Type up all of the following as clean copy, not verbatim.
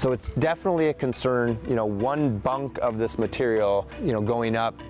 So it's definitely a concern. One bunk of this material, going up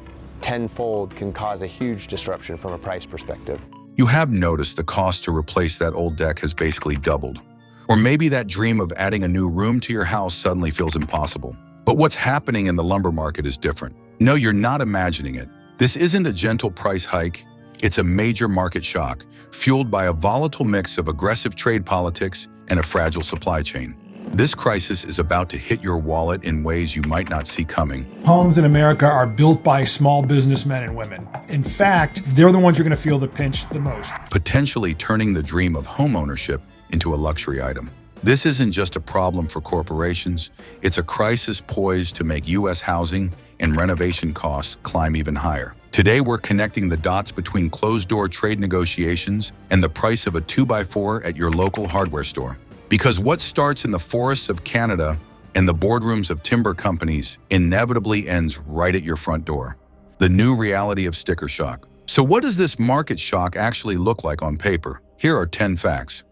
tenfold can cause a huge disruption from a price perspective. You have noticed the cost to replace that old deck has basically doubled. Or maybe that dream of adding a new room to your house suddenly feels impossible. But what's happening in the lumber market is different. No, you're not imagining it. This isn't a gentle price hike. It's a major market shock, fueled by a volatile mix of aggressive trade politics and a fragile supply chain. This crisis is about to hit your wallet in ways you might not see coming. Homes in America are built by small businessmen and women. In fact, they're the ones who are going to feel the pinch the most. Potentially turning the dream of homeownership into a luxury item. This isn't just a problem for corporations, it's a crisis poised to make U.S. housing and renovation costs climb even higher. Today, we're connecting the dots between closed-door trade negotiations and the price of a 2x4 at your local hardware store. Because what starts in the forests of Canada and the boardrooms of timber companies inevitably ends right at your front door. The new reality of sticker shock. So what does this market shock actually look like on paper? Here are 10 facts.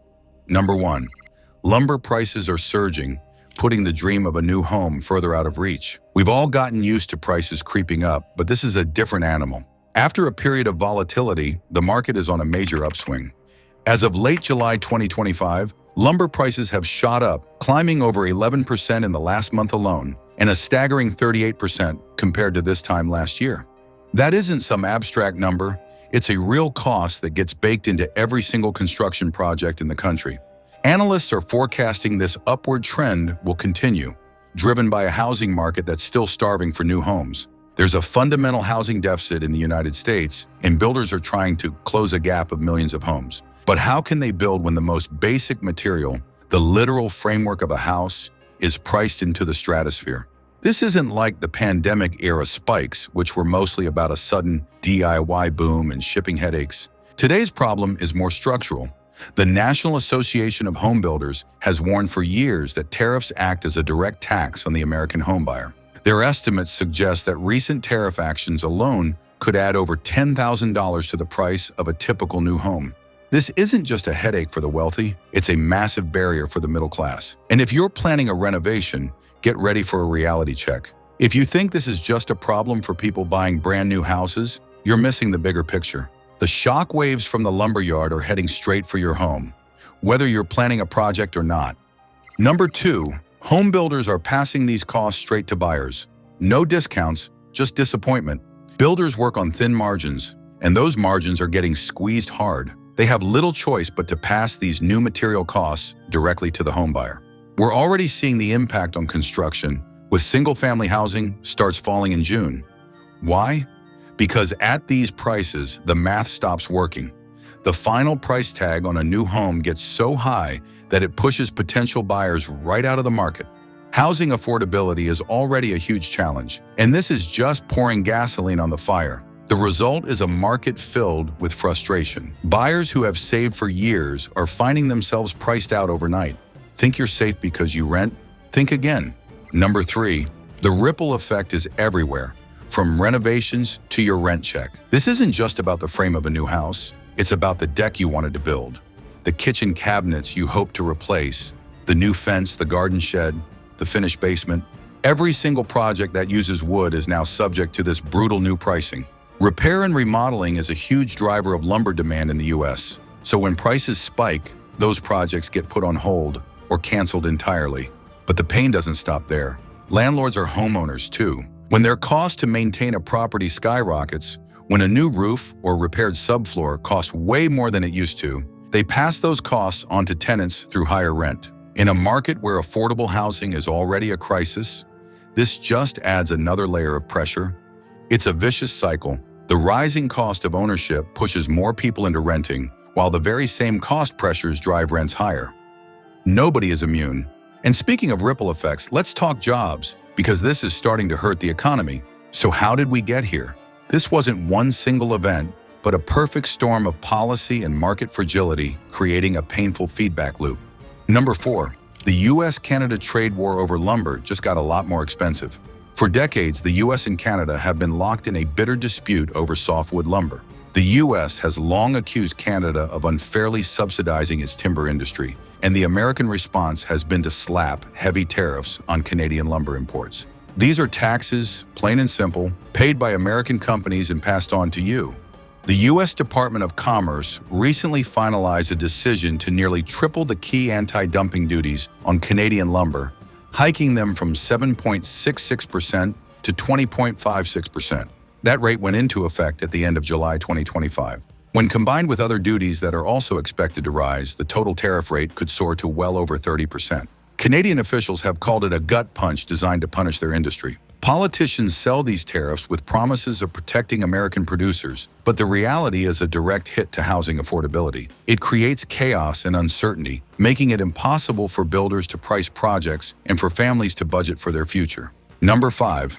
Number 1. Lumber prices are surging, putting the dream of a new home further out of reach. We've all gotten used to prices creeping up, but this is a different animal. After a period of volatility, the market is on a major upswing. As of late July 2025, lumber prices have shot up, climbing over 11% in the last month alone, and a staggering 38% compared to this time last year. That isn't some abstract number, it's a real cost that gets baked into every single construction project in the country. Analysts are forecasting this upward trend will continue, driven by a housing market that's still starving for new homes. There's a fundamental housing deficit in the United States, and builders are trying to close a gap of millions of homes. But how can they build when the most basic material, the literal framework of a house, is priced into the stratosphere? This isn't like the pandemic-era spikes, which were mostly about a sudden DIY boom and shipping headaches. Today's problem is more structural. The National Association of Home Builders has warned for years that tariffs act as a direct tax on the American homebuyer. Their estimates suggest that recent tariff actions alone could add over $10,000 to the price of a typical new home. This isn't just a headache for the wealthy, it's a massive barrier for the middle class. And if you're planning a renovation, get ready for a reality check. If you think this is just a problem for people buying brand new houses, you're missing the bigger picture. The shock waves from the lumberyard are heading straight for your home, whether you're planning a project or not. Number 2, home builders are passing these costs straight to buyers. No discounts, just disappointment. Builders work on thin margins, and those margins are getting squeezed hard. They have little choice but to pass these new material costs directly to the homebuyer. We're already seeing the impact on construction, with single-family housing starts falling in June. Why? Because at these prices, the math stops working. The final price tag on a new home gets so high that it pushes potential buyers right out of the market. Housing affordability is already a huge challenge, and this is just pouring gasoline on the fire. The result is a market filled with frustration. Buyers who have saved for years are finding themselves priced out overnight. Think you're safe because you rent? Think again. Number 3, the ripple effect is everywhere, from renovations to your rent check. This isn't just about the frame of a new house. It's about the deck you wanted to build, the kitchen cabinets you hope to replace, the new fence, the garden shed, the finished basement. Every single project that uses wood is now subject to this brutal new pricing. Repair and remodeling is a huge driver of lumber demand in the U.S., so when prices spike, those projects get put on hold or canceled entirely. But the pain doesn't stop there. Landlords are homeowners too. When their cost to maintain a property skyrockets, when a new roof or repaired subfloor costs way more than it used to, they pass those costs on to tenants through higher rent. In a market where affordable housing is already a crisis, this just adds another layer of pressure. It's a vicious cycle. The rising cost of ownership pushes more people into renting, while the very same cost pressures drive rents higher. Nobody is immune. And speaking of ripple effects, let's talk jobs, because this is starting to hurt the economy. So how did we get here? This wasn't one single event, but a perfect storm of policy and market fragility, creating a painful feedback loop. Number 4, the US-Canada trade war over lumber just got a lot more expensive. For decades, the US and Canada have been locked in a bitter dispute over softwood lumber. The US has long accused Canada of unfairly subsidizing its timber industry, and the American response has been to slap heavy tariffs on Canadian lumber imports. These are taxes, plain and simple, paid by American companies and passed on to you. The U.S. Department of Commerce recently finalized a decision to nearly triple the key anti-dumping duties on Canadian lumber, hiking them from 7.66% to 20.56%. That rate went into effect at the end of July 2025. When combined with other duties that are also expected to rise, the total tariff rate could soar to well over 30%. Canadian officials have called it a gut punch designed to punish their industry. Politicians sell these tariffs with promises of protecting American producers, but the reality is a direct hit to housing affordability. It creates chaos and uncertainty, making it impossible for builders to price projects and for families to budget for their future. Number 5.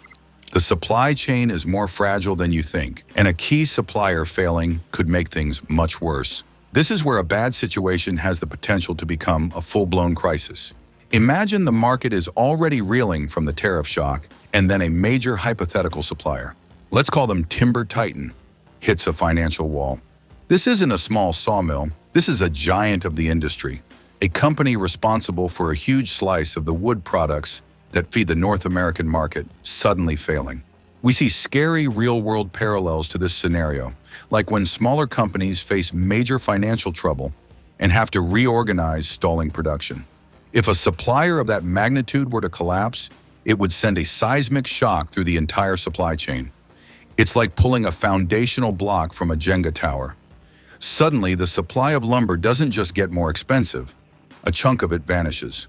The supply chain is more fragile than you think, and a key supplier failing could make things much worse. This is where a bad situation has the potential to become a full-blown crisis. Imagine the market is already reeling from the tariff shock, and then a major hypothetical supplier, let's call them Timber Titan, hits a financial wall. This isn't a small sawmill, this is a giant of the industry, a company responsible for a huge slice of the wood products that feed the North American market suddenly failing. We see scary real-world parallels to this scenario, like when smaller companies face major financial trouble and have to reorganize stalling production. If a supplier of that magnitude were to collapse, it would send a seismic shock through the entire supply chain. It's like pulling a foundational block from a Jenga tower. Suddenly, the supply of lumber doesn't just get more expensive, a chunk of it vanishes.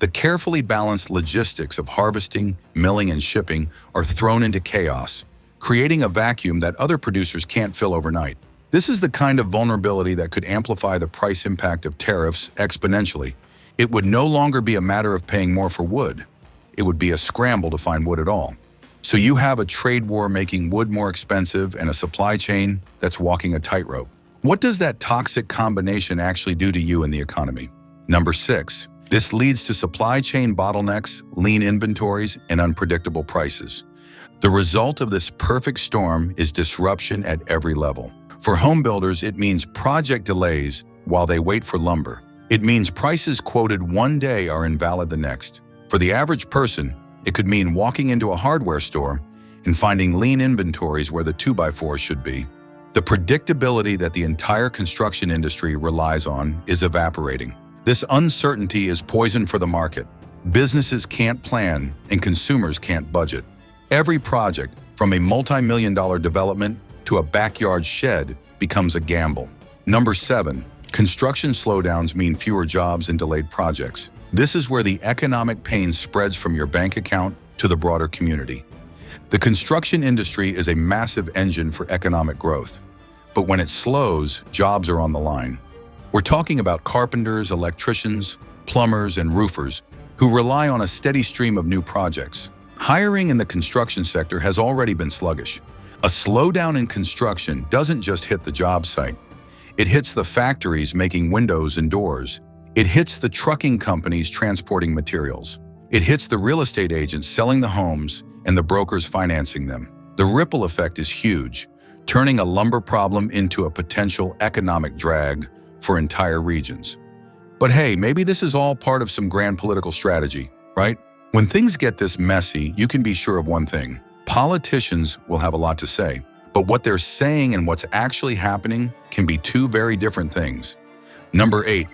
The carefully balanced logistics of harvesting, milling, and shipping are thrown into chaos, creating a vacuum that other producers can't fill overnight. This is the kind of vulnerability that could amplify the price impact of tariffs exponentially. It would no longer be a matter of paying more for wood. It would be a scramble to find wood at all. So you have a trade war making wood more expensive and a supply chain that's walking a tightrope. What does that toxic combination actually do to you and the economy? Number 6. This leads to supply chain bottlenecks, lean inventories, and unpredictable prices. The result of this perfect storm is disruption at every level. For home builders, it means project delays while they wait for lumber. It means prices quoted one day are invalid the next. For the average person, it could mean walking into a hardware store and finding lean inventories where the 2x4 should be. The predictability that the entire construction industry relies on is evaporating. This uncertainty is poison for the market. Businesses can't plan and consumers can't budget. Every project, from a multi-million-dollar development to a backyard shed, becomes a gamble. Number 7. Construction slowdowns mean fewer jobs and delayed projects. This is where the economic pain spreads from your bank account to the broader community. The construction industry is a massive engine for economic growth, but when it slows, jobs are on the line. We're talking about carpenters, electricians, plumbers, and roofers who rely on a steady stream of new projects. Hiring in the construction sector has already been sluggish. A slowdown in construction doesn't just hit the job site. It hits the factories making windows and doors. It hits the trucking companies transporting materials. It hits the real estate agents selling the homes and the brokers financing them. The ripple effect is huge, turning a lumber problem into a potential economic drag for entire regions. But hey, maybe this is all part of some grand political strategy, right? When things get this messy, you can be sure of one thing. Politicians will have a lot to say, but what they're saying and what's actually happening can be two very different things. Number 8.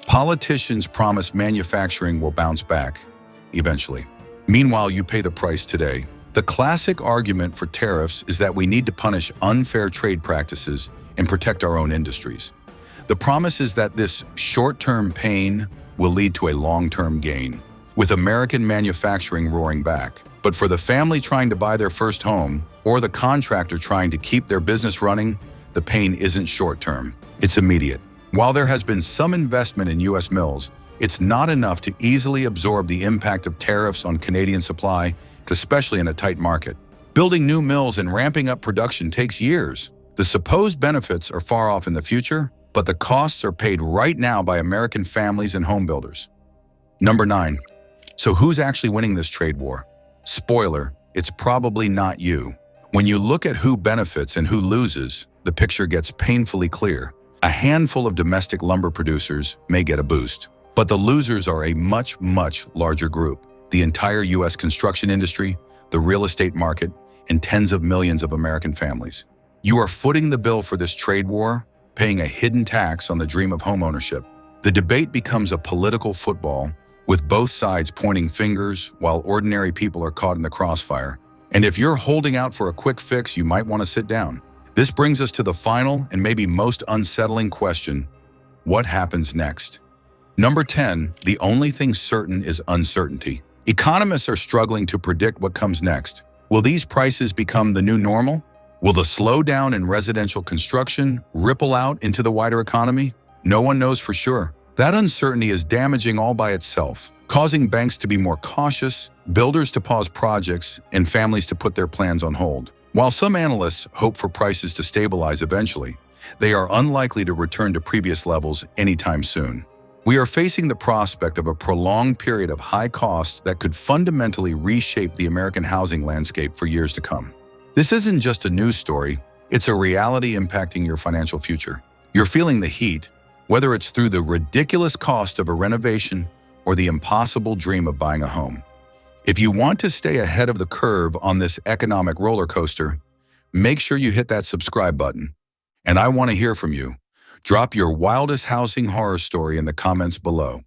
Politicians promise manufacturing will bounce back, eventually. Meanwhile, you pay the price today. The classic argument for tariffs is that we need to punish unfair trade practices and protect our own industries. The promise is that this short-term pain will lead to a long-term gain, with American manufacturing roaring back. But for the family trying to buy their first home or the contractor trying to keep their business running, the pain isn't short-term, it's immediate. While there has been some investment in U.S. mills, it's not enough to easily absorb the impact of tariffs on Canadian supply, especially in a tight market. Building new mills and ramping up production takes years. The supposed benefits are far off in the future, but the costs are paid right now by American families and home builders. Number 9. So who's actually winning this trade war? Spoiler, it's probably not you. When you look at who benefits and who loses, the the picture gets painfully clear. A handful of domestic lumber producers may get a boost, but the losers are a much, much larger group. The entire U.S. construction industry, the real estate market, and tens of millions of American families. You are footing the bill for this trade war, paying a hidden tax on the dream of homeownership. The debate becomes a political football, with both sides pointing fingers while ordinary people are caught in the crossfire. And if you're holding out for a quick fix, you might want to sit down. This brings us to the final and maybe most unsettling question: what happens next? Number 10, the only thing certain is uncertainty. Economists are struggling to predict what comes next. Will these prices become the new normal? Will the slowdown in residential construction ripple out into the wider economy? No one knows for sure. That uncertainty is damaging all by itself, causing banks to be more cautious, builders to pause projects, and families to put their plans on hold. While some analysts hope for prices to stabilize eventually, they are unlikely to return to previous levels anytime soon. We are facing the prospect of a prolonged period of high costs that could fundamentally reshape the American housing landscape for years to come. This isn't just a news story, it's a reality impacting your financial future. You're feeling the heat, whether it's through the ridiculous cost of a renovation or the impossible dream of buying a home. If you want to stay ahead of the curve on this economic roller coaster, make sure you hit that subscribe button. And I want to hear from you. Drop your wildest housing horror story in the comments below.